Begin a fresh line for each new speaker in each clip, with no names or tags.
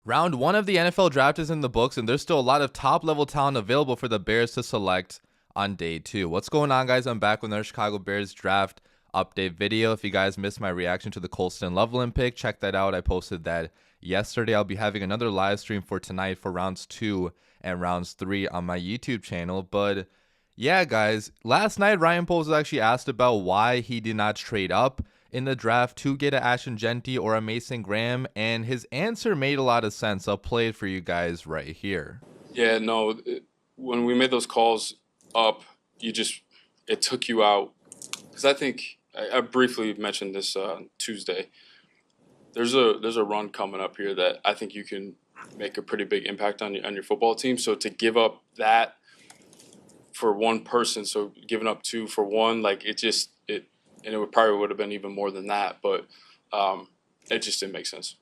Round 1 of the NFL draft is in the books, and there's still a lot of top-level talent available for the Bears to select on day 2. What's going on, guys? I'm back with another Chicago Bears draft update video. If you guys missed my reaction to the Colston Loveland pick, check that out. I posted that yesterday. I'll be having another live stream for tonight for rounds 2 and rounds 3 on my YouTube channel. But yeah, guys, last night Ryan Poles was actually asked about why he did not trade up in the draft to get a Ashton Jeanty or a Mason Graham, and his answer made a lot of sense. I'll play it for you guys right here.
Yeah, no, when we made those calls up, it took you out. Because I think, I briefly mentioned this Tuesday, there's a run coming up here that I think you can make a pretty big impact on your football team. So to give up that for one person, so giving up 2 for 1, like and it would have been even more than that, but it just didn't make sense.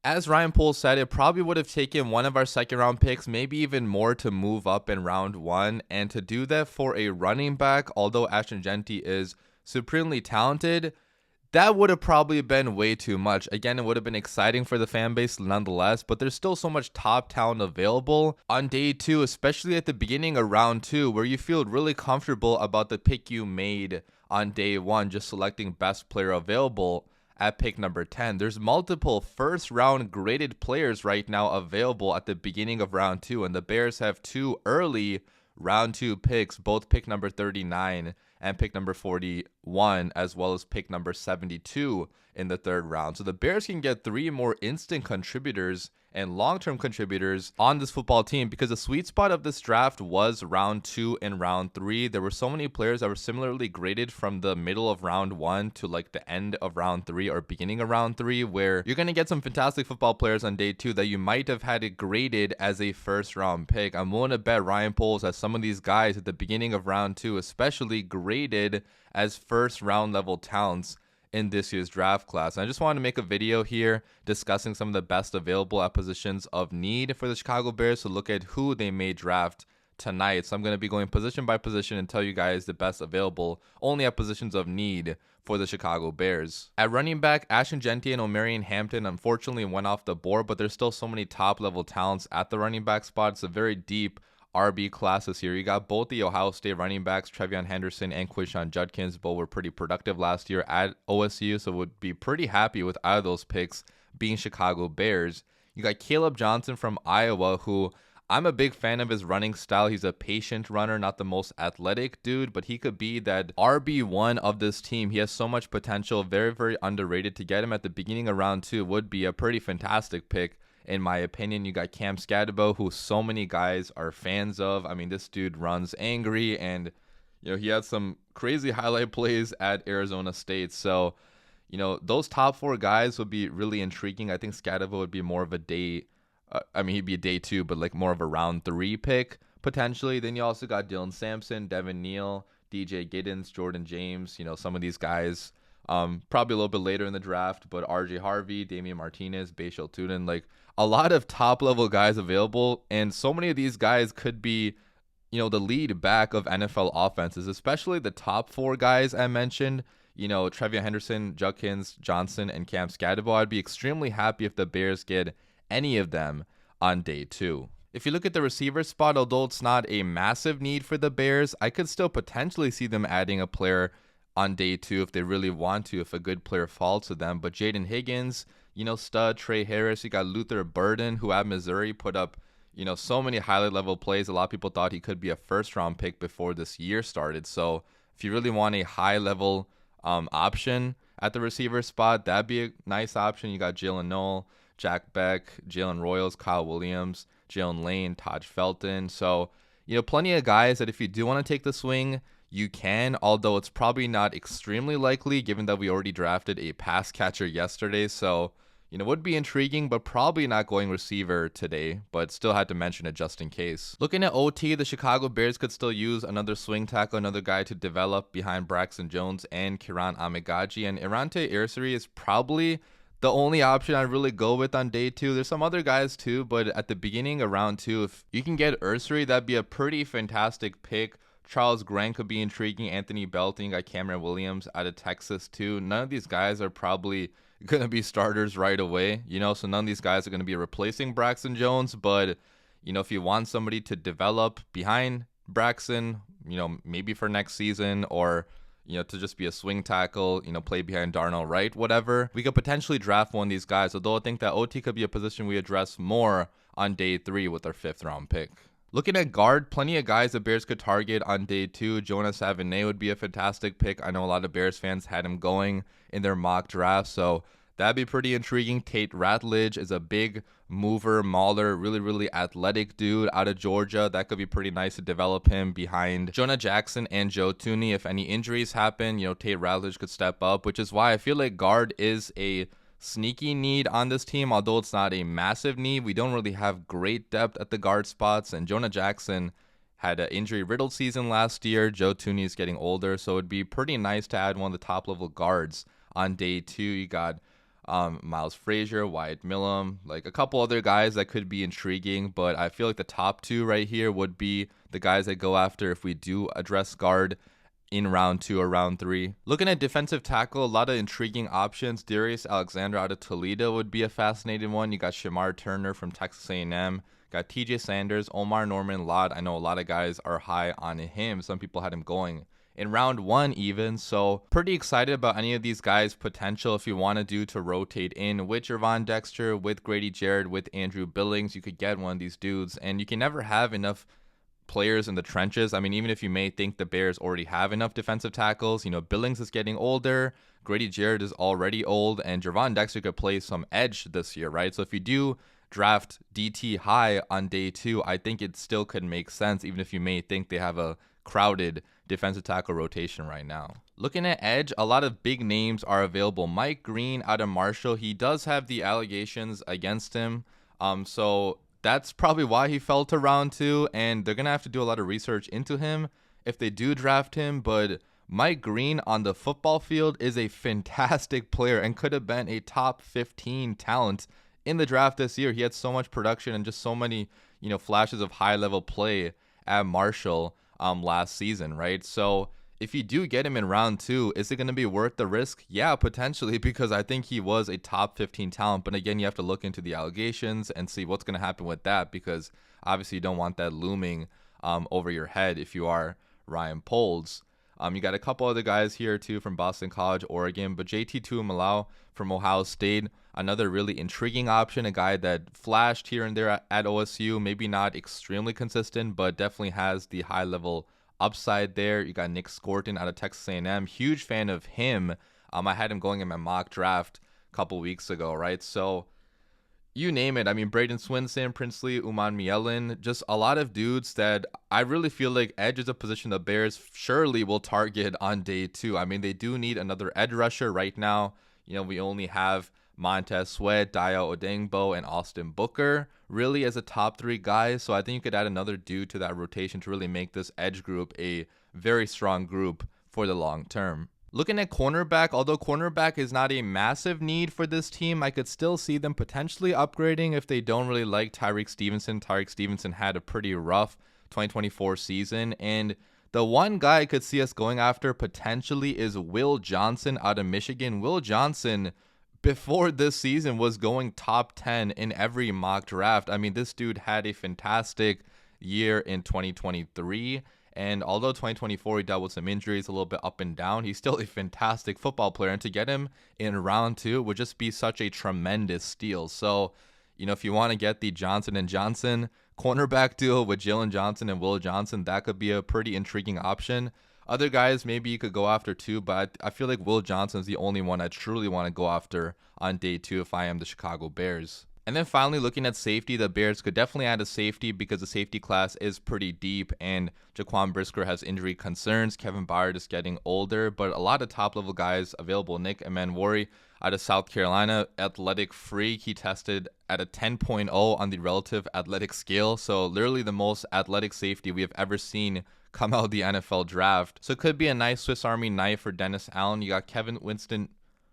As Ryan Poles said, it probably would have taken one of our second-round picks, maybe even more, to move up in round 1, and to do that for a running back, although Ashton Jeanty is supremely talented, that would have probably been way too much. Again, it would have been exciting for the fan base nonetheless, but there's still so much top talent available on day 2, especially at the beginning of round 2, where you feel really comfortable about the pick you made on day 1, just selecting best player available at pick number 10. There's multiple first round graded players right now available at the beginning of round 2, and the Bears have 2 early round 2 picks, both pick number 39 and pick number 41, as well as pick number 72 in the 3rd round. So the Bears can get 3 more instant contributors and long-term contributors on this football team, because the sweet spot of this draft was round 2 and round 3. There were so many players that were similarly graded from the middle of round 1 to like the end of round 3 or beginning of round 3, where you're going to get some fantastic football players on day 2 that you might have had it graded as a first-round pick. I'm willing to bet Ryan Poles has some of these guys at the beginning of round 2 especially graded as first-round level talents in this year's draft class. And I just wanted to make a video here discussing some of the best available at positions of need for the Chicago Bears to look at who they may draft tonight. So I'm going to be going position by position and tell you guys the best available only at positions of need for the Chicago Bears. At running back, Ashton Jeanty and Omarion Hampton unfortunately went off the board, but there's still so many top level talents at the running back spot. It's a very deep RB classes here. You got both the Ohio State running backs, Trevion Henderson and Quinshon Judkins. Both were pretty productive last year at OSU, so would be pretty happy with either of those picks being Chicago Bears. You got Caleb Johnson from Iowa, who I'm a big fan of his running style. He's a patient runner, not the most athletic dude, but he could be that RB1 of this team. He has so much potential, very, very underrated. To get him at the beginning of round 2 would be a pretty fantastic pick, in my opinion. You got Cam Scadabo, who so many guys are fans of. I mean, this dude runs angry, and he had some crazy highlight plays at Arizona State. So, those top 4 guys would be really intriguing. I think Scadabo would be more of a day, he'd be a day 2, but like more of a round 3 pick potentially. Then you also got Dylan Sampson, Devin Neal, DJ Giddens, Jordan James. Some of these guys probably a little bit later in the draft, but RJ Harvey, Damian Martinez, Bashal Tutin, like a lot of top level guys available. And so many of these guys could be, the lead back of NFL offenses, especially the top 4 guys I mentioned, Trevion Henderson, Judkins, Johnson, and Cam Scadabo. I'd be extremely happy if the Bears get any of them on day 2. If you look at the receiver spot, although it's not a massive need for the Bears, I could still potentially see them adding a player on day 2 if they really want to, if a good player falls to them. But Jaden Higgins, stud, Trey Harris, you got Luther Burden, who at Missouri put up, so many highlight level plays. A lot of people thought he could be a first round pick before this year started. So if you really want a high level option at the receiver spot, that'd be a nice option. You got Jalen Noel, Jack Beck, Jalen Royals, Kyle Williams, Jalen Lane, Taj Felton. So, plenty of guys that if you do want to take the swing, you can, although it's probably not extremely likely given that we already drafted a pass catcher yesterday. So, would be intriguing, but probably not going receiver today, but still had to mention it just in case. Looking at OT, the Chicago Bears could still use another swing tackle, another guy to develop behind Braxton Jones and Kiran Amegaji, and Irante Irsary is probably the only option I'd really go with on day 2. There's some other guys too, but at the beginning of round 2, if you can get Irsary, that'd be a pretty fantastic pick. Charles Grant could be intriguing. Anthony Belton, got Cameron Williams out of Texas too. None of these guys are probably going to be starters right away, so none of these guys are going to be replacing Braxton Jones. But, if you want somebody to develop behind Braxton, maybe for next season, or to just be a swing tackle, play behind Darnell Wright, whatever, we could potentially draft one of these guys. Although I think that OT could be a position we address more on day 3 with our 5th round pick. Looking at guard, plenty of guys the Bears could target on day 2. Jonas Avenay would be a fantastic pick. I know a lot of Bears fans had him going in their mock draft, so that'd be pretty intriguing. Tate Ratledge is a big mover, mauler, really, really athletic dude out of Georgia. That could be pretty nice to develop him behind Jonah Jackson and Joe Thuney. If any injuries happen, Tate Ratledge could step up, which is why I feel like guard is a sneaky need on this team. Although it's not a massive need, we don't really have great depth at the guard spots, and Jonah Jackson had an injury-riddled season last year. Joe Thuney is getting older, so it'd be pretty nice to add one of the top-level guards on day 2. You got Miles Frazier, Wyatt Millam, like a couple other guys that could be intriguing, but I feel like the top 2 right here would be the guys that go after if we do address guard in round 2 or round 3. Looking at defensive tackle, a lot of intriguing options. Darius Alexander out of Toledo would be a fascinating one. You got Shamar Turner from Texas A&M. Got TJ Sanders, Omar Norman Lott. I know a lot of guys are high on him. Some people had him going in round 1 even. So pretty excited about any of these guys' potential if you want to do to rotate in with Gervon Dexter, with Grady Jarrett, with Andrew Billings. You could get one of these dudes, and you can never have enough players in the trenches. I mean, even if you may think the Bears already have enough defensive tackles, Billings is getting older, Grady Jarrett is already old, and Gervon Dexter could play some edge this year, right? So if you do draft DT high on day 2, I think it still could make sense, even if you may think they have a crowded defensive tackle rotation right now. Looking at edge, a lot of big names are available. Mike Green out of Marshall, he does have the allegations against him, so that's probably why he fell to round 2, and they're going to have to do a lot of research into him if they do draft him. But Mike Green on the football field is a fantastic player and could have been a top 15 talent in the draft this year. He had so much production and just so many, flashes of high-level play at Marshall last season, right? So if you do get him in round 2, is it going to be worth the risk? Yeah, potentially, because I think he was a top 15 talent. But again, you have to look into the allegations and see what's going to happen with that, because obviously you don't want that looming over your head if you are Ryan Poles. You got a couple other guys here too from Boston College, Oregon, but JT Tuimoloau from Ohio State, another really intriguing option, a guy that flashed here and there at OSU, maybe not extremely consistent, but definitely has the high-level upside there. You got Nick Scorton out of Texas A&M. Huge fan of him. I had him going in my mock draft a couple weeks ago, right? So you name it. I mean, Braden Swinson, Princely, Uman Mielen, just a lot of dudes that I really feel like edge is a position the Bears surely will target on day 2. I mean, they do need another edge rusher right now. We only have Montez Sweat, Dayo Odengbo, and Austin Booker really as a top 3 guys. So I think you could add another dude to that rotation to really make this edge group a very strong group for the long term. Looking at cornerback, although cornerback is not a massive need for this team, I could still see them potentially upgrading if they don't really like Tyreek Stevenson. Tyreek Stevenson had a pretty rough 2024 season, and the one guy I could see us going after potentially is Will Johnson out of Michigan. Will Johnson, before this season, was going top 10 in every mock draft. I mean, this dude had a fantastic year in 2023. And although 2024 he dealt with some injuries, a little bit up and down, he's still a fantastic football player. And to get him in round 2 would just be such a tremendous steal. So, if you want to get the Johnson & Johnson cornerback duo with Jalen Johnson and Will Johnson, that could be a pretty intriguing option. Other guys maybe you could go after too, but I feel like Will Johnson is the only one I truly want to go after on day 2 if I am the Chicago Bears. And then finally, looking at safety, the Bears could definitely add a safety because the safety class is pretty deep, and Jaquan Brisker has injury concerns. Kevin Byard is getting older, but a lot of top-level guys available. Nick Emanwori out of South Carolina, athletic freak. He tested at a 10.0 on the relative athletic scale, so literally the most athletic safety we have ever seen come out of the NFL draft. So it could be a nice Swiss Army knife for Dennis Allen. You got Kevin Winston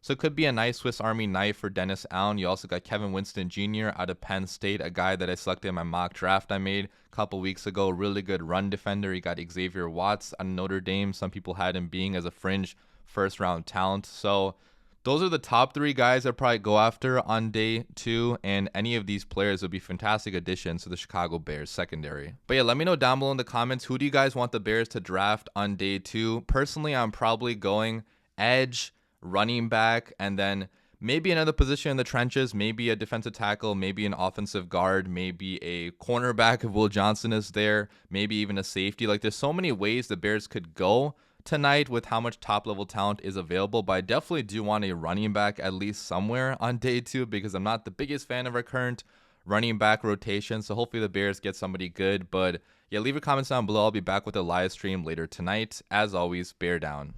So it could be a nice Swiss Army knife for Dennis Allen. You also got Kevin Winston Jr. out of Penn State, a guy that I selected in my mock draft I made a couple weeks ago. Really good run defender. You got Xavier Watts out of Notre Dame. Some people had him being as a fringe first round talent. So those are the top 3 guys I'd probably go after on day 2, and any of these players would be fantastic additions to the Chicago Bears secondary. But yeah, let me know down below in the comments, who do you guys want the Bears to draft on day 2? Personally, I'm probably going edge, running back, and then maybe another position in the trenches, maybe a defensive tackle, maybe an offensive guard, maybe a cornerback if Will Johnson is there, maybe even a safety. Like, there's so many ways the Bears could go tonight with how much top level talent is available, but I definitely do want a running back at least somewhere on day 2 because I'm not the biggest fan of our current running back rotation. So hopefully the Bears get somebody good. But yeah, leave your comments down below. I'll be back with a live stream later tonight. As always, bear down.